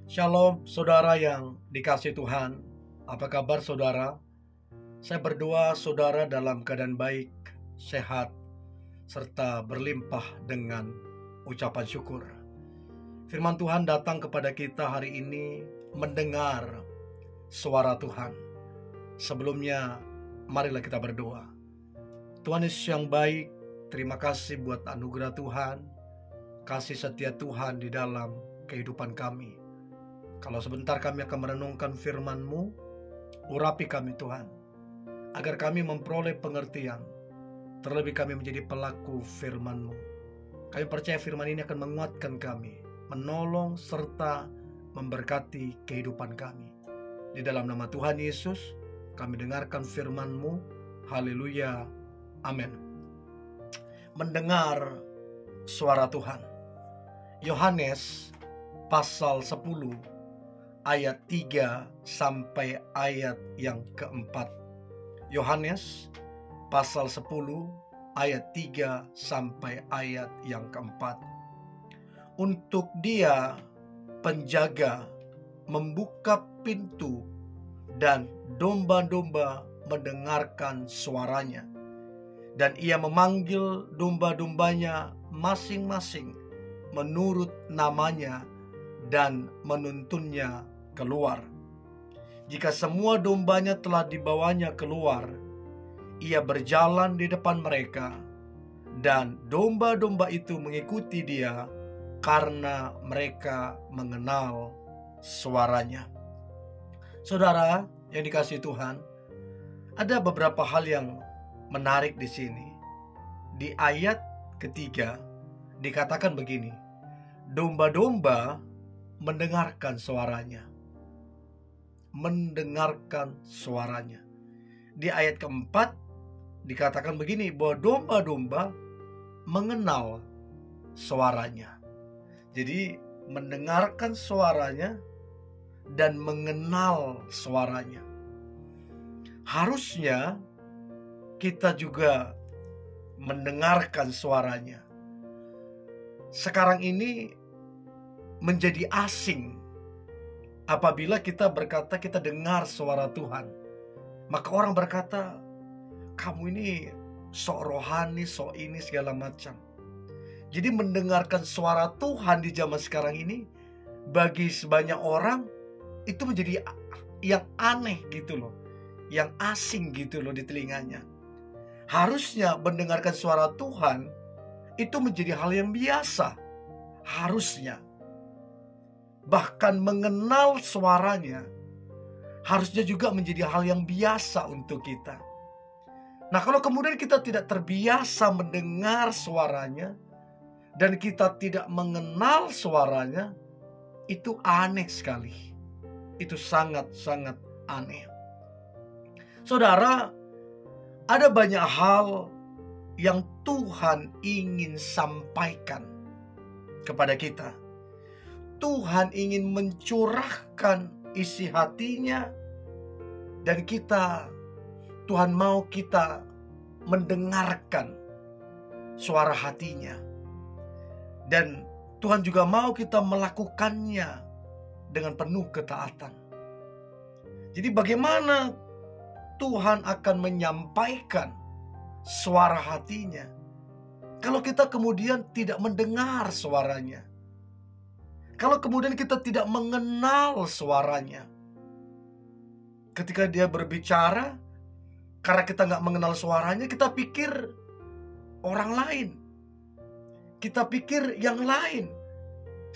Shalom saudara yang dikasihi Tuhan. Apa kabar saudara? Saya berdoa saudara dalam keadaan baik, sehat, serta berlimpah dengan ucapan syukur. Firman Tuhan datang kepada kita hari ini mendengar suara Tuhan. Sebelumnya marilah kita berdoa. Tuhan Yesus yang baik, terima kasih buat anugerah Tuhan, kasih setia Tuhan di dalam kehidupan kami. Kalau sebentar kami akan merenungkan firman-Mu, urapi kami Tuhan, agar kami memperoleh pengertian, terlebih kami menjadi pelaku firman-Mu. Kami percaya firman ini akan menguatkan kami, menolong serta memberkati kehidupan kami. Di dalam nama Tuhan Yesus, kami dengarkan firman-Mu. Haleluya. Amin. Mendengar suara Tuhan. Yohanes pasal 10 ayat 3 sampai ayat yang keempat. Yohanes pasal 10 ayat 3 sampai ayat yang keempat. Untuk Dia penjaga membuka pintu, dan domba-domba mendengarkan suaranya, dan Ia memanggil domba-dombanya masing-masing menurut namanya dan menuntunnya keluar. Jika semua dombanya telah dibawanya keluar, Ia berjalan di depan mereka, dan domba-domba itu mengikuti Dia karena mereka mengenal suaranya. Saudara yang dikasihi Tuhan, ada beberapa hal yang menarik di sini. Di ayat ketiga dikatakan begini, domba-domba mendengarkan suaranya. Mendengarkan suaranya. Di ayat keempat dikatakan begini, bahwa domba-domba mengenal suaranya. Jadi mendengarkan suaranya dan mengenal suaranya. Harusnya kita juga mendengarkan suaranya. Sekarang ini menjadi asing apabila kita berkata kita dengar suara Tuhan. Maka orang berkata, kamu ini sok rohani, sok ini segala macam. Jadi mendengarkan suara Tuhan di zaman sekarang ini bagi sebanyak orang itu menjadi yang aneh gitu loh, yang asing gitu loh di telinganya. Harusnya mendengarkan suara Tuhan itu menjadi hal yang biasa. Harusnya. Bahkan mengenal suaranya harusnya juga menjadi hal yang biasa untuk kita. Nah, kalau kemudian kita tidak terbiasa mendengar suaranya dan kita tidak mengenal suaranya, itu aneh sekali. Itu sangat-sangat aneh. Saudara, ada banyak hal yang Tuhan ingin sampaikan kepada kita. Tuhan ingin mencurahkan isi hatinya, dan Tuhan mau kita mendengarkan suara hatinya, dan Tuhan juga mau kita melakukannya dengan penuh ketaatan. Jadi bagaimana Tuhan akan menyampaikan suara hatinya kalau kita kemudian tidak mendengar suaranya? Kalau kemudian kita tidak mengenal suaranya, ketika Dia berbicara, karena kita nggak mengenal suaranya, kita pikir orang lain, kita pikir yang lain,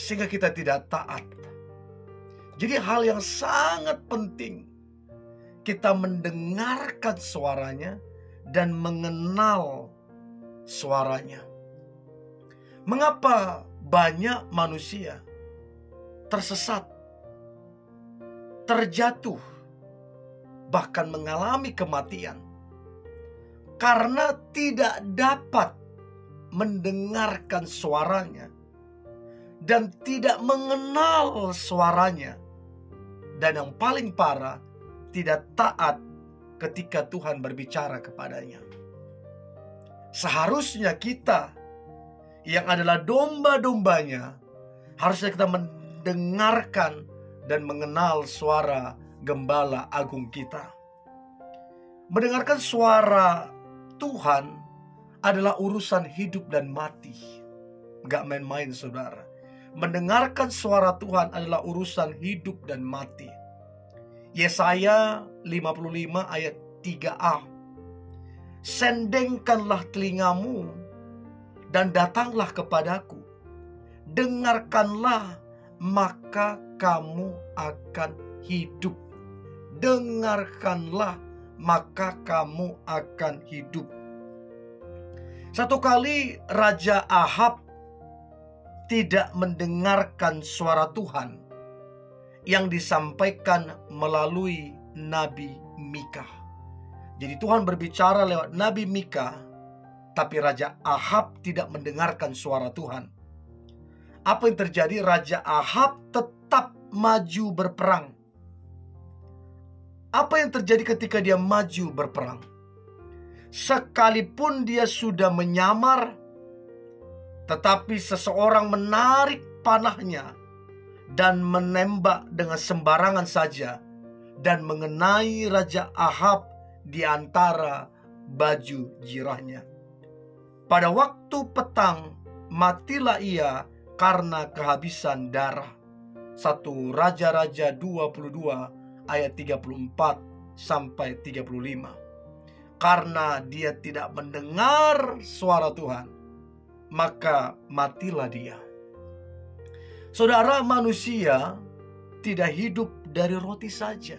sehingga kita tidak taat. Jadi hal yang sangat penting, kita mendengarkan suaranya dan mengenal suaranya. Mengapa banyak manusia tersesat, terjatuh, bahkan mengalami kematian karena tidak dapat mendengarkan suaranya dan tidak mengenal suaranya, dan yang paling parah, tidak taat ketika Tuhan berbicara kepadanya. Seharusnya kita yang adalah domba-dombanya, harusnya kita mendengarkan dan mengenal suara Gembala Agung kita. Mendengarkan suara Tuhan adalah urusan hidup dan mati. Gak main-main, saudara. Mendengarkan suara Tuhan adalah urusan hidup dan mati. Yesaya 55 ayat 3a. Sendengkanlah telingamu dan datanglah kepadaku. Dengarkanlah, maka kamu akan hidup. Dengarkanlah, maka kamu akan hidup. Satu kali Raja Ahab tidak mendengarkan suara Tuhan yang disampaikan melalui Nabi Mika. Jadi Tuhan berbicara lewat Nabi Mika, tapi Raja Ahab tidak mendengarkan suara Tuhan. Apa yang terjadi? Raja Ahab tetap maju berperang. Apa yang terjadi ketika dia maju berperang? Sekalipun dia sudah menyamar, tetapi seseorang menarik panahnya dan menembak dengan sembarangan saja dan mengenai Raja Ahab di antara baju jirahnya. Pada waktu petang matilah ia karena kehabisan darah. 1 Raja-Raja 22 ayat 34 sampai 35. Karena dia tidak mendengar suara Tuhan, maka matilah dia. Saudara, manusia tidak hidup dari roti saja.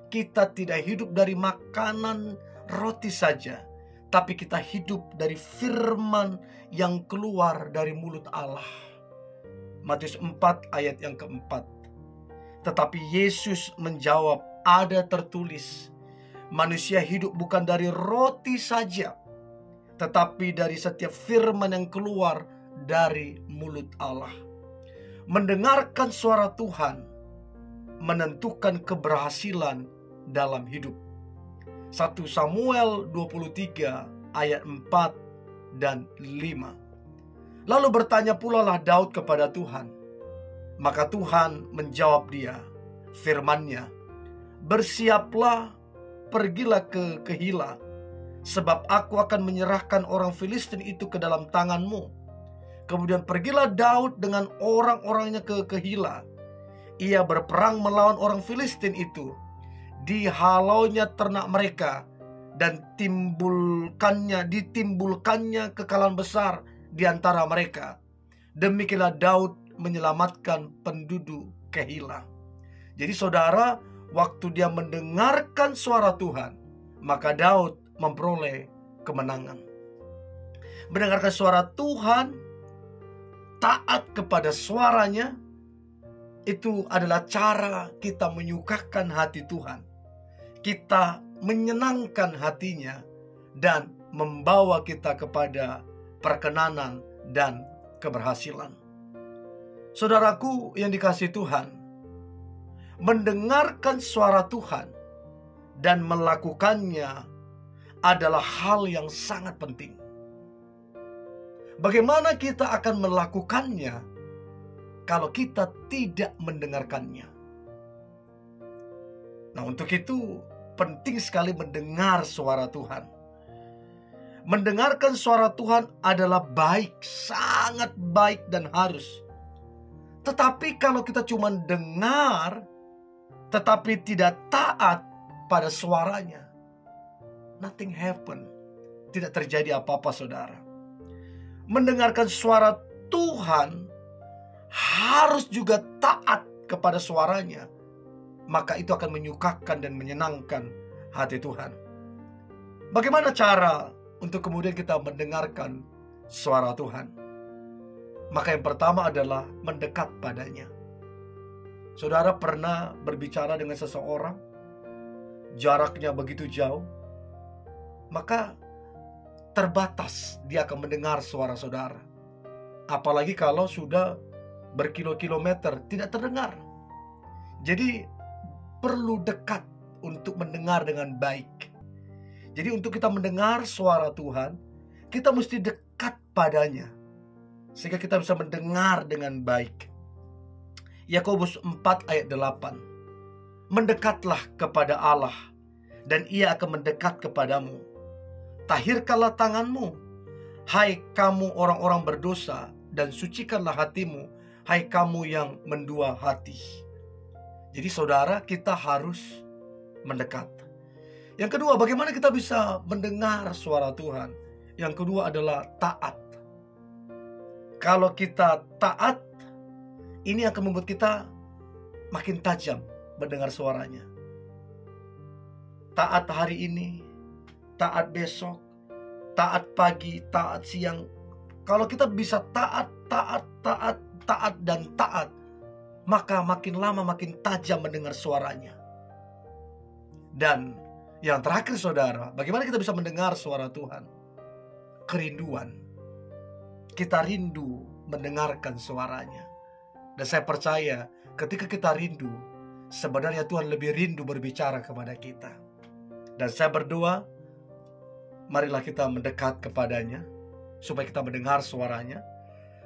Kita tidak hidup dari makanan roti saja, tapi kita hidup dari firman yang keluar dari mulut Allah. Matius 4 ayat yang keempat. Tetapi Yesus menjawab, ada tertulis, manusia hidup bukan dari roti saja, tetapi dari setiap firman yang keluar dari mulut Allah. Mendengarkan suara Tuhan menentukan keberhasilan dalam hidup. 1 Samuel 23 ayat 4 dan 5. Lalu bertanya pula lah Daud kepada Tuhan. Maka Tuhan menjawab dia, firman-Nya, bersiaplah, pergilah ke Kehila, sebab aku akan menyerahkan orang Filistin itu ke dalam tanganmu. Kemudian pergilah Daud dengan orang-orangnya ke Kehila. Ia berperang melawan orang Filistin itu. Dihalaunya ternak mereka dan ditimbulkannya kekalahan besar di antara mereka. Demikianlah Daud menyelamatkan penduduk Kehila. Jadi saudara, waktu dia mendengarkan suara Tuhan, maka Daud memperoleh kemenangan. Mendengarkan suara Tuhan, taat kepada suaranya, itu adalah cara kita menyukakan hati Tuhan. Kita menyenangkan hatinya dan membawa kita kepada perkenanan dan keberhasilan. Saudaraku yang dikasihi Tuhan, mendengarkan suara Tuhan dan melakukannya adalah hal yang sangat penting. Bagaimana kita akan melakukannya kalau kita tidak mendengarkannya? Nah, untuk itu penting sekali mendengar suara Tuhan. Mendengarkan suara Tuhan adalah baik, sangat baik dan harus. Tetapi kalau kita cuma dengar, tetapi tidak taat pada suaranya, nothing happen. Tidak terjadi apa-apa, saudara. Mendengarkan suara Tuhan harus juga taat kepada suaranya. Maka itu akan menyukakan dan menyenangkan hati Tuhan. Bagaimana cara untuk kemudian kita mendengarkan suara Tuhan? Maka yang pertama adalah mendekat padanya. Saudara pernah berbicara dengan seseorang, jaraknya begitu jauh, maka terbatas dia akan mendengar suara saudara. Apalagi kalau sudah berkilo-kilometer tidak terdengar. Jadi perlu dekat untuk mendengar dengan baik. Jadi untuk kita mendengar suara Tuhan, kita mesti dekat padanya, sehingga kita bisa mendengar dengan baik. Yakobus 4 ayat 8. Mendekatlah kepada Allah, dan Ia akan mendekat kepadamu. Tahirkanlah tanganmu, hai kamu orang-orang berdosa, dan sucikanlah hatimu, hai kamu yang mendua hati. Jadi saudara, kita harus mendekat. Yang kedua, bagaimana kita bisa mendengar suara Tuhan? Yang kedua adalah taat. Kalau kita taat, ini akan membuat kita makin tajam mendengar suaranya. Taat hari ini, taat besok, taat pagi, taat siang. Kalau kita bisa taat, dan taat, maka makin lama makin tajam mendengar suaranya. Dan yang terakhir saudara, bagaimana kita bisa mendengar suara Tuhan? Kerinduan. Kita rindu mendengarkan suaranya. Dan saya percaya ketika kita rindu, sebenarnya Tuhan lebih rindu berbicara kepada kita. Dan saya berdoa, marilah kita mendekat kepadanya, supaya kita mendengar suaranya.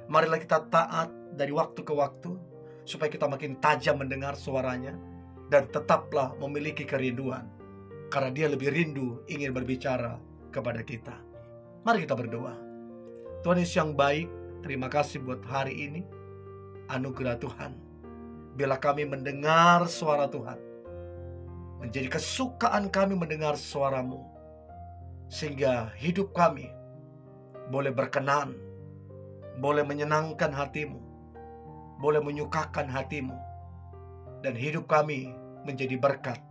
Marilah kita taat dari waktu ke waktu, supaya kita makin tajam mendengar suaranya. Dan tetaplah memiliki kerinduan, karena Dia lebih rindu ingin berbicara kepada kita. Mari kita berdoa. Tuhan Yesus yang baik, terima kasih buat hari ini. Anugerah Tuhan, bila kami mendengar suara Tuhan, menjadi kesukaan kami mendengar suara-Mu, sehingga hidup kami boleh berkenan, boleh menyenangkan hati-Mu, boleh menyukakan hati-Mu, dan hidup kami menjadi berkat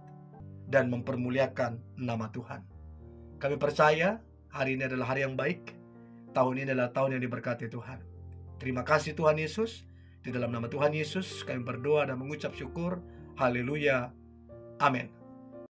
dan mempermuliakan nama Tuhan. Kami percaya hari ini adalah hari yang baik. Tahun ini adalah tahun yang diberkati Tuhan. Terima kasih Tuhan Yesus. Di dalam nama Tuhan Yesus kami berdoa dan mengucap syukur. Haleluya. Amin.